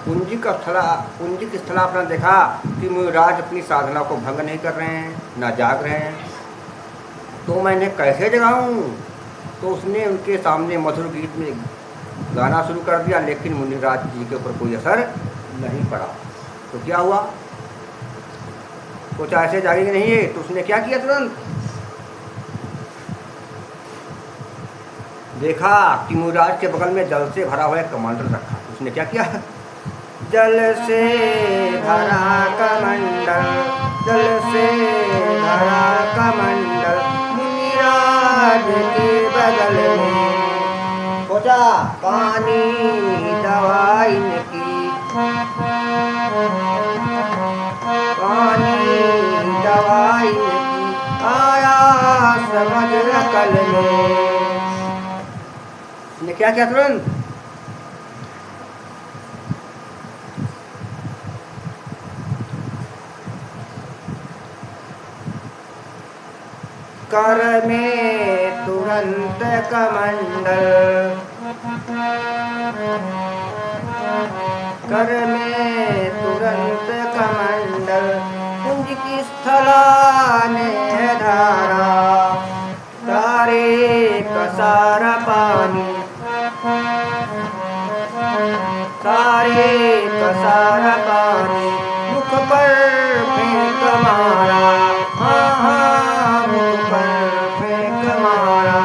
पुंजिक स्थलापना देखा कि मुनिराज अपनी साधना को भंग नहीं कर रहे हैं, ना जाग रहे हैं, तो मैं इन्हें कैसे जगाऊं? तो उसने उनके सामने मधुर गीत में गाना शुरू कर दिया, लेकिन मुनिराज जी के ऊपर कोई असर नहीं पड़ा। तो क्या हुआ? सोचा ऐसे जागेंगे नहीं है, तो उसने क्या किया? तुरंत देखा कि मुनिराज के बगल में जल से भरा हुआ एक कमंडल रखा। उसने क्या किया? जल से भरा कमंडल, जल से भरा कमंडल मुनिराज के बगल में। सोचा पानी दवाई की, पानी दवाई की आया समझ अकल में। ने क्या किया? तुरंत कर में तुरंत कमंडल, कर में तुरंत कमंडल कुंज की स्थलाने धारा, सारे का सारा पानी, सारे का सारा पानी मुख पर फेंक मारा। हाँ हाँ मुख पर फेंक मारा।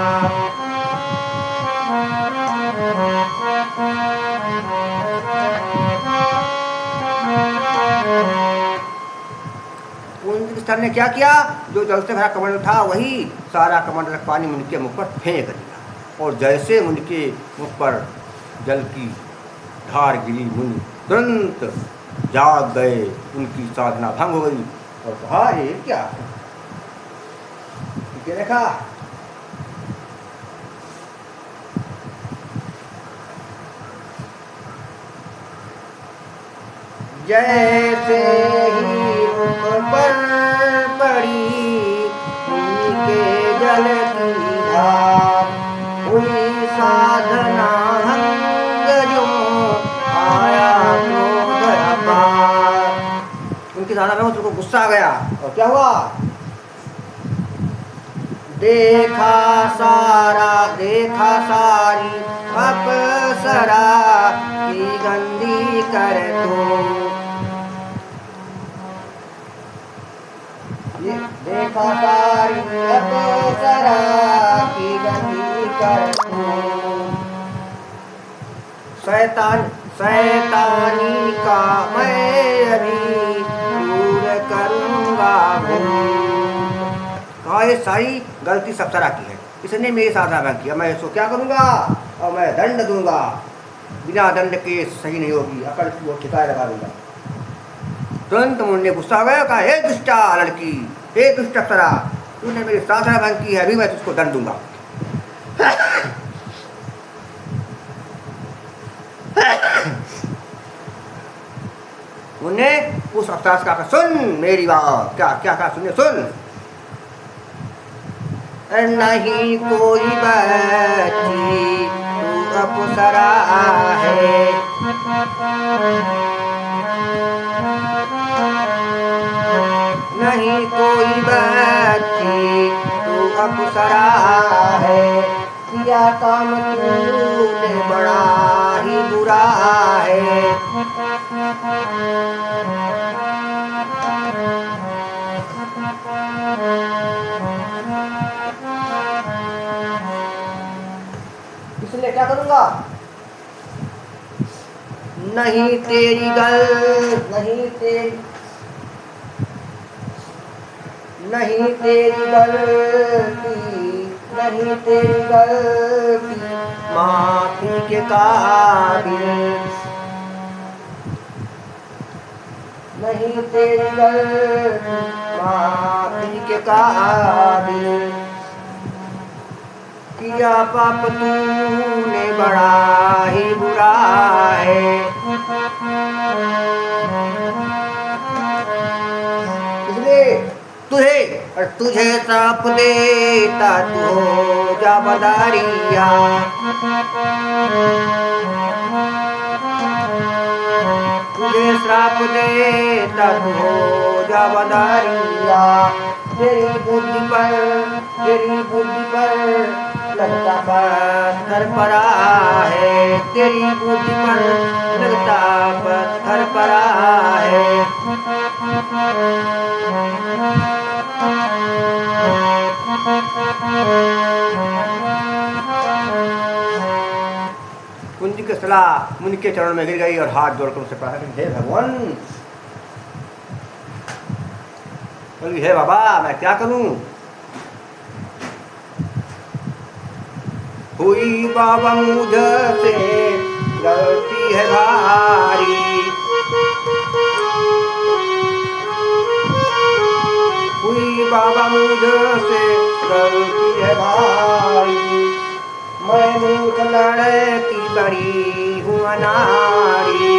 पुंज स्थल ने क्या किया? जो जल से भरा कमंडल था वही सारा कमंडल पानी मुनि के मुख पर फेंक दिया, और जैसे मुनि के मुख पर जल की धार गिरी, मुनि तुरंत जाग गए, उनकी साधना भंग हो गई। और कहा ये क्या? देखा जैसे ही मुख पर पड़ी उनके जल की धार, हुई साधना भंग जो आया क्रोध अपार। उनकी साधना में उनको गुस्सा आ गया, और क्या हुआ? देखा सारी अप्सरा की गंदी कर तू, देखा सारी अप्सरा की गंदी कर तू। शैतानी का मैं अभी दूर करूँगा भूल। कहा ये सारी गलती अप्सरा की है, इसने मेरी साधना भंग किया, मैं इसको क्या करूँगा? और मैं दंड दूंगा, बिना दंड के सही नहीं होगी, अकड़ की वो ठिकाए लगा दूंगा। तुरंत मुनि गुस्सा हो गया, कहा हे दुष्टा लड़की, हे दुष्ट अप्सरा, तूने मेरी साधना भंग की है, अभी मैं तुझको दंड दूंगा। मुन्ने उस अप्सरा से कहा सुन मेरी बात। क्या क्या कहा? सुनिए, सुन। नहीं कोई बच्ची तू अप्सरा है, नहीं कोई बच्ची तू अप्सरा है, किया काम तूने बड़ा ही बुरा है। इसलिए क्या करूंगा? नहीं तेरी गलती, नहीं तेरी गलती माफी के काबिल, नहीं तेरी गलती माफी के काबिल, किया पाप तूने बड़ा ही बुरा है। इसलिए तुझे साफ देता तू हो जा बदारिया, तुझे श्राप दे तब हो जा बदारिया। तेरी बुद्धि पर लगता पत्थर पड़ा है, तेरी बुद्धि पर लगता पत्थर पड़ा है। कुंज की सलाह मुनि के चरण में गिर गई और हाथ जोड़कर उनसे प्रार्थना की, हे भगवान, बोली हे बाबा मैं क्या करूं? हुई बाबा मुझसे गलती है भारी, हुई बाबा मुझसे गलती है भारी। मैं मूर्ख लड़की बड़ी हूँ अनारी,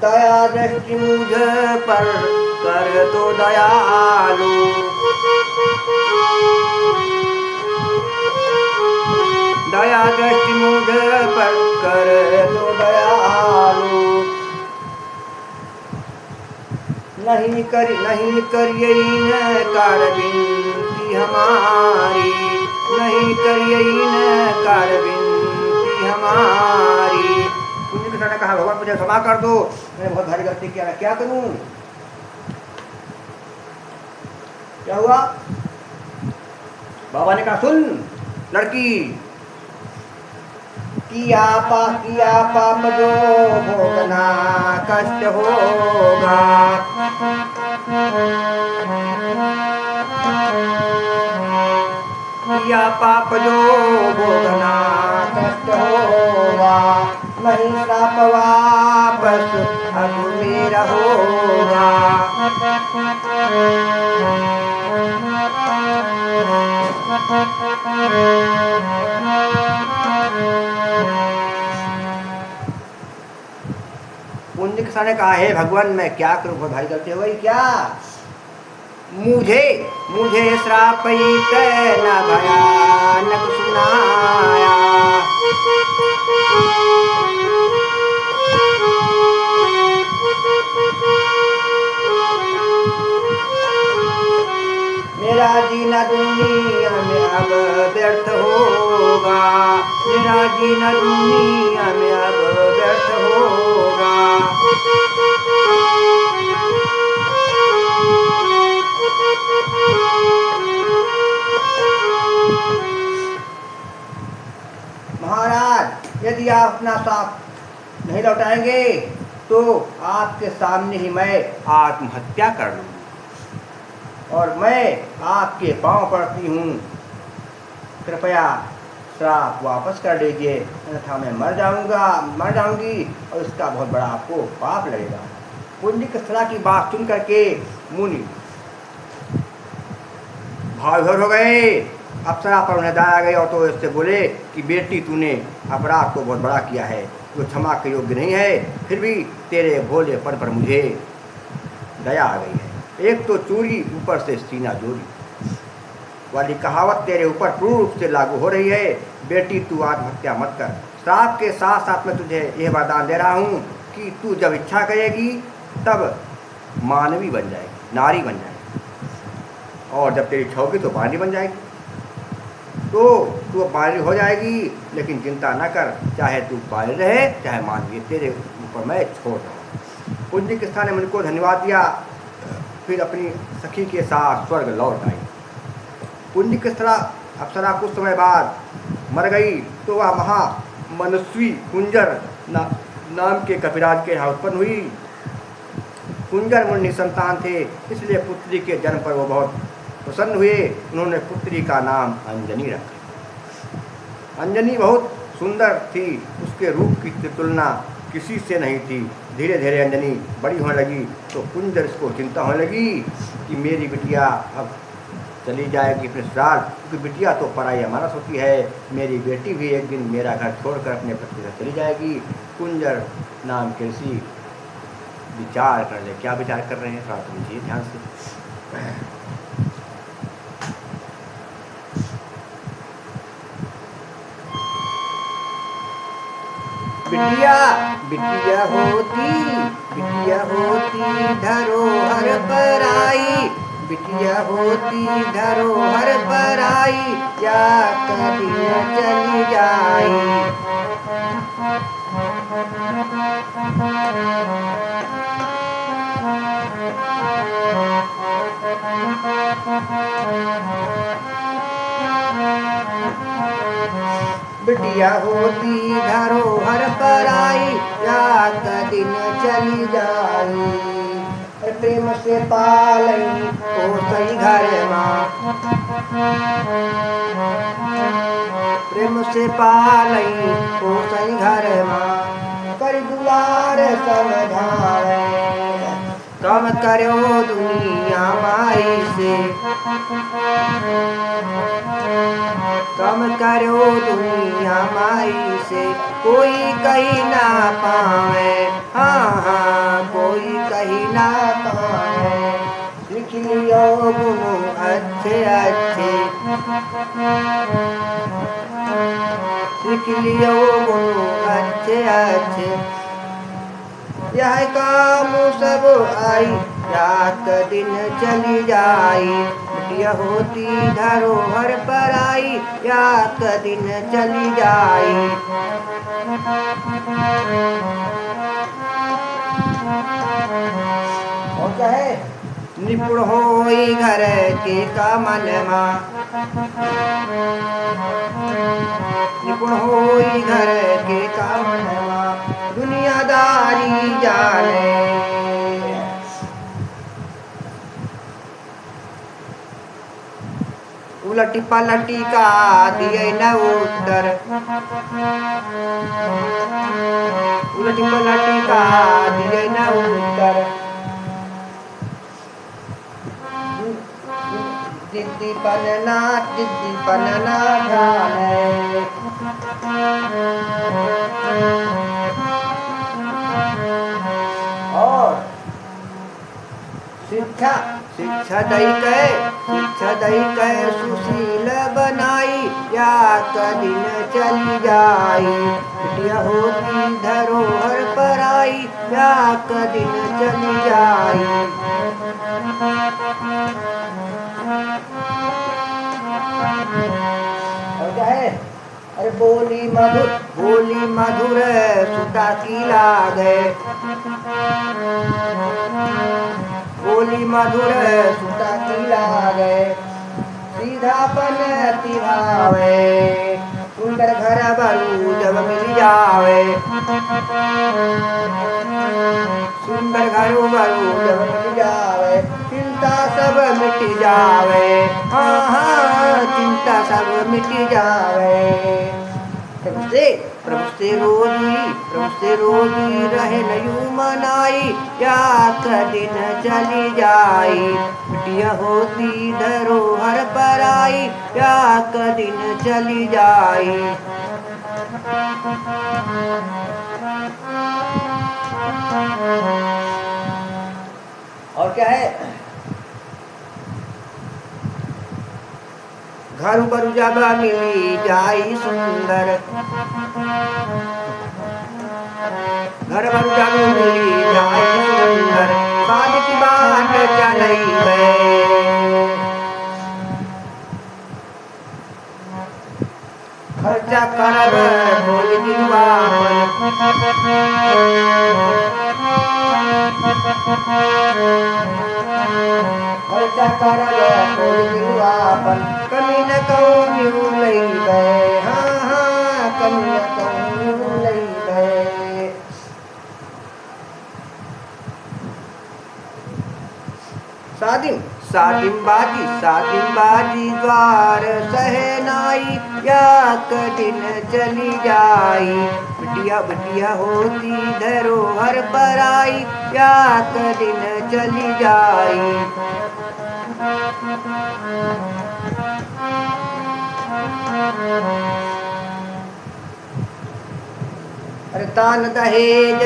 दया दृष्टि मुझ पर कर तो दयालु, दया दृष्टि मुझ पर कर तो दयालु। नहीं करिए नकार विनती हमारी, नहीं करिए नकार विनती हमारी। कुंज कृष्ण ने कहा भगवान मुझे क्षमा कर दो, मैंने बहुत भारी गलती किया, मैं क्या करूं? क्या हुआ? बाबा ने कहा सुन लड़की, किया पाप जो भोगना कष्ट होगा, किया पाप जो भोगना कष्ट होगा। नहीं श्राप वापस अब मेरा होगा, पुण्य किसान ने कहा हे भगवान मैं क्या करूं, बहुत भारी गलती हो गई क्या? मुझे श्राप न भयानक सुनाया, मेरा जीना दुनिया में अब व्यर्थ होगा, मेरा जीना दुनिया में अब व्यर्थ होगा। महाराज यदि आप अपना साथ नहीं लौटाएंगे तो आपके सामने ही मैं आत्महत्या कर लूँगी और मैं आपके पांव पड़ती हूँ, कृपया श्राप वापस कर लीजिए, अन्यथा मैं मर जाऊंगी और इसका बहुत बड़ा आपको पाप लगेगा। पुण्य की सलाह की बात सुन करके मुनि भावविभोर हो गए। अप्सरा पर उन्हें दया आ गई और तो इससे बोले कि बेटी तूने अपराध को बहुत बड़ा किया है, जो क्षमा के योग्य नहीं है, फिर भी तेरे भोलेपन पर मुझे दया आ गई है। एक तो चोरी ऊपर से सीना जोरी वाली कहावत तेरे ऊपर पूर्ण रूप से लागू हो रही है। बेटी तू आत्महत्या मत कर, श्राप के साथ साथ मैं तुझे यह वरदान दे रहा हूँ कि तू जब इच्छा करेगी तब मानवी बन जाएगी, नारी बन जाएगी, और जब तेरी इच्छा होगी तो मानवी बन जाएगी। तो तू मानवी हो जाएगी, लेकिन चिंता न कर, चाहे तू बाल रहे चाहे मानवी, तेरे ऊपर मैं छोड़ रहा हूँ। पुण्य के स्थान ने मुझको धन्यवाद दिया, फिर अपनी सखी के साथ स्वर्ग लौट आई। पुण्य की तरह अप्सरा कुछ समय बाद मर गई तो वह महामनस्वी कुंजर नाम के कपिराज के यहाँ उत्पन्न हुई। कुंजर मुनि संतान थे, इसलिए पुत्री के जन्म पर वो बहुत प्रसन्न हुए। उन्होंने पुत्री का नाम अंजनी रखा। अंजनी बहुत सुंदर थी, उसके रूप की तुलना किसी से नहीं थी। धीरे धीरे अंजनी बड़ी होने लगी तो कुंजर इसको चिंता होने लगी कि मेरी बिटिया अब चली जाएगी अपने ससुराल, क्योंकि बिटिया तो पराई अमानत होती है, मेरी बेटी भी एक दिन मेरा घर छोड़कर अपने पति से चली जाएगी। कुंजर नाम के ऋषि विचार कर ले, क्या विचार कर रहे हैं थोड़ा समझिए ध्यान से। बिटिया बिटिया होती धरोहर पर आई, बिटिया होती धरोहर पर आई, या कभी न चली जाई। बिटिया होती धरोहर पर आई, रात दिन चली जाई। प्रेम से पालई पोसई घर माँ, प्रेम से पालई पोसई घर माँ, कर दुलार समझावे, कम करो दुनिया माई से, कम करो दुनिया माई से, कोई कही ना पावे, हाँ हाँ कोई कही ना पावे। लिख लियो गुण अच्छे अच्छे, लिख लियो गुण अच्छे अच्छे, यह काम सब आई, रात दिन चली जाई। बिटिया होती धरोहर पर आई, रात दिन चली जाई। और क्या है? निपुण होई घर के कामन माँ, निपुण होई घर के कामन माँ, दुनियादारी जाने। उलटी पलटी का दिए न उत्तर, उलटी पलटी का दिए न उत्तर, जिद्दी पन्ना जाने। और शिक्षा शिक्षा दई के सुशील बनाई, या दिन चली जाई। बिटिया होती धरोहर पर आई, या दिन चली जाई। और क्या है? अरे बोली मधुर सुता की लागे, बोली मधुर सुता की लागे, सीधापन तिभावे, सुंदर घर बरू जब मिल जावे, सुंदर घर बरू जब मिल जावे, चिंता सब मिट जावे, हाँ हाँ चिंता सब मिट जावे। प्रभु से रोजी रहे नयू मनाई, या दिन चली जाई। बिटिया होती धरोहर पर आई, या दिन चली जाई। और क्या है? घर पर जगह मिली जाई सुंदर, घर पर जगह मिली जाई सुंदर, शादी की बात चलई में, खर्चा करब बोल दिलवापन, खर्चा करब बोल दिलवापन, कमी न कहूँ लई गए, हाँ हाँ कमी न कहूँ लई गए। सादिम बाजी द्वार सहनाई, या दिन चली जाई। बिटिया होती धरोहर पर आई, या दिन चली जाई। अरे तान दहेज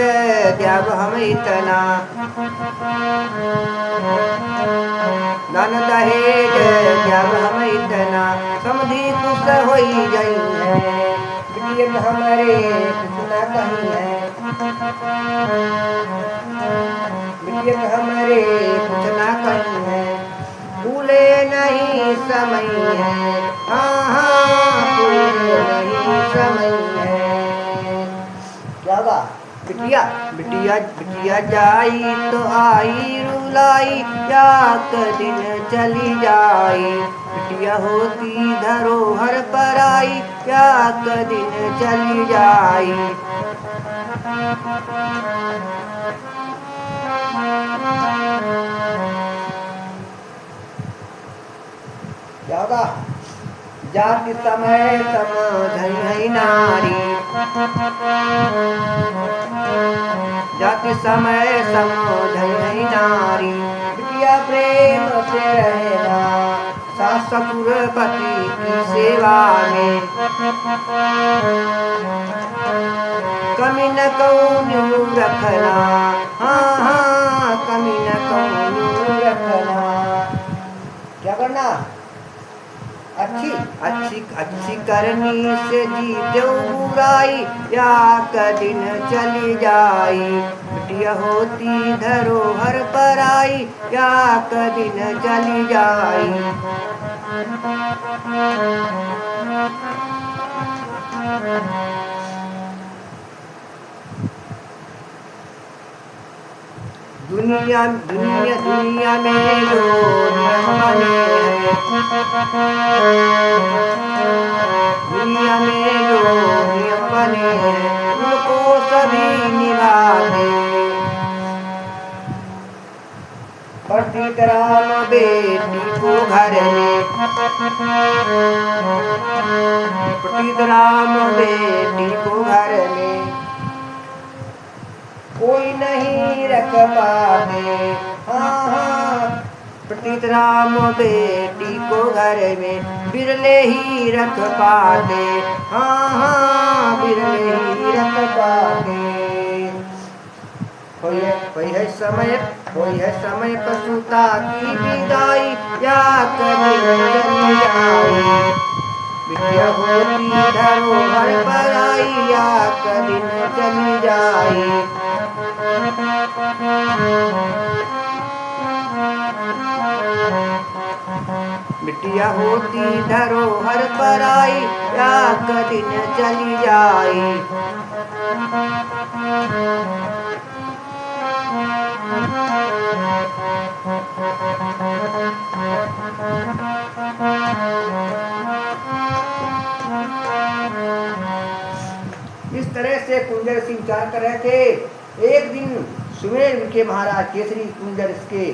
द्याव हम इतना, दान दहेज द्याव हम इतना, समझी खुश होई जाई है, बिटिया हमारे कुछ न कहीं है, बिटिया हमारे कुछ न कहीं है, भूले नहीं समय है, हाँ हाँ भूले नहीं समय है। क्या होगा? बिटिया बिटिया बिटिया जाई तो आई रुलाई, या दिन चली जाई, बिटिया होती धरोहर पर आई, या दिन चली जाई। क्या होगा? जाति समय समझई नारी, जाति समय समझई नारी, बिटिया प्रेम से रहेगा सास ससुर पति की सेवा में, कमी न कौन्यू रखना, हाँ हाँ कमी न कौन्यू रखना। क्या करना? अच्छी अच्छी अच्छी करनी से जीते बुराई, या दिन चली जाई, बिटिया होती धरोहर पर आई, या दिन चली जाई। दुनिया दुनिया दुनिया में जो नियम बने हैं, दुनिया में जो नियम बने हैं, उनको सभी निभाते। प्रतीत राम बेटी को घर में, प्रतीत राम बेटी को घर में, कोई नहीं रख पाते, हाँ हाँ प्रतीत राम बेटी को घर में, बिरले ही रख पाते, हाँ हाँ बिरले ही रख पाते। कोई है समय पशुता की विदाई, या कभी चली जाए, बिटिया होती धरोहर पर आई, या कभी चली जाए। बिटिया होती धरोहर पर आई, या कभी चली जाए। इस तरह से कुंजर सिंह विचार कर रहे थे। एक दिन सुमेर के महाराज केसरी कुंजर इसके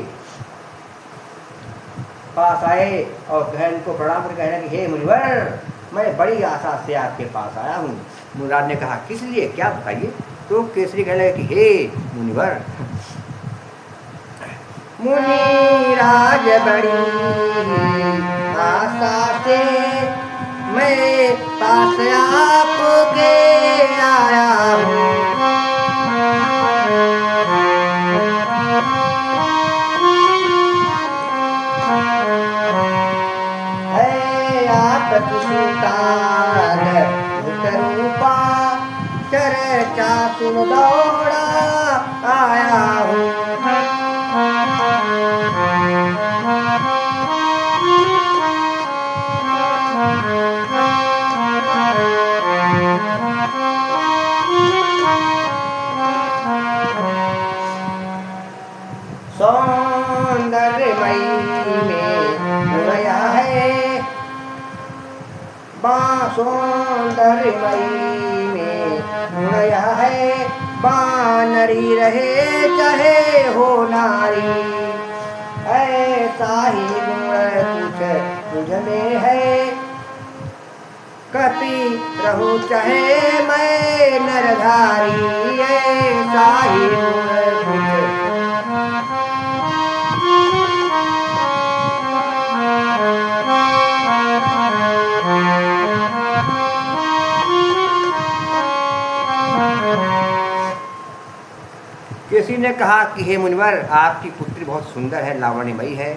पास आए और बहन को प्रणाम कर कहने कि हे मुनिवर, मैं बड़ी आशा से आपके पास आया हूँ। मुराद ने कहा किस लिए, क्या बताइए? तो केसरी कहने लगे कि हे मुनिवर, मुनिराज बड़ी आशा से मैं पास आपके आया हूँ। है आप सुल्तान रूपा, चर्चा सुन दौड़ा आया हूँ। सौंदर्यमयी में गया है, सौंदर्यमयी में गया है, बानरी रहे चाहे हो नारी, ऐसा ही गुण तुझ में है, कपि रहूं चाहे मैं नरधारी, ऐसा ही गुण किसी ने कहा कि हे मुनिवर, आपकी पुत्री बहुत सुंदर है, लावण्यमयी है,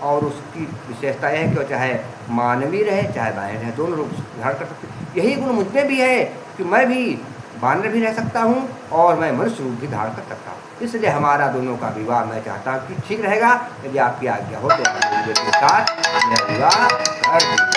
और उसकी विशेषता यह है कि चाहे मानवीय रहे चाहे वानर रहे, दोनों रूप धारण कर सकते। यही गुण मुझ में भी है कि मैं भी वानर भी रह सकता हूँ और मैं मनुष्य रूप भी धारण कर सकता हूँ। इसलिए हमारा दोनों का विवाह मैं चाहता हूँ कि ठीक रहेगा। यदि आपकी आज्ञा हो तो आप मेरे साथ मेरा विवाह कर दीजिए।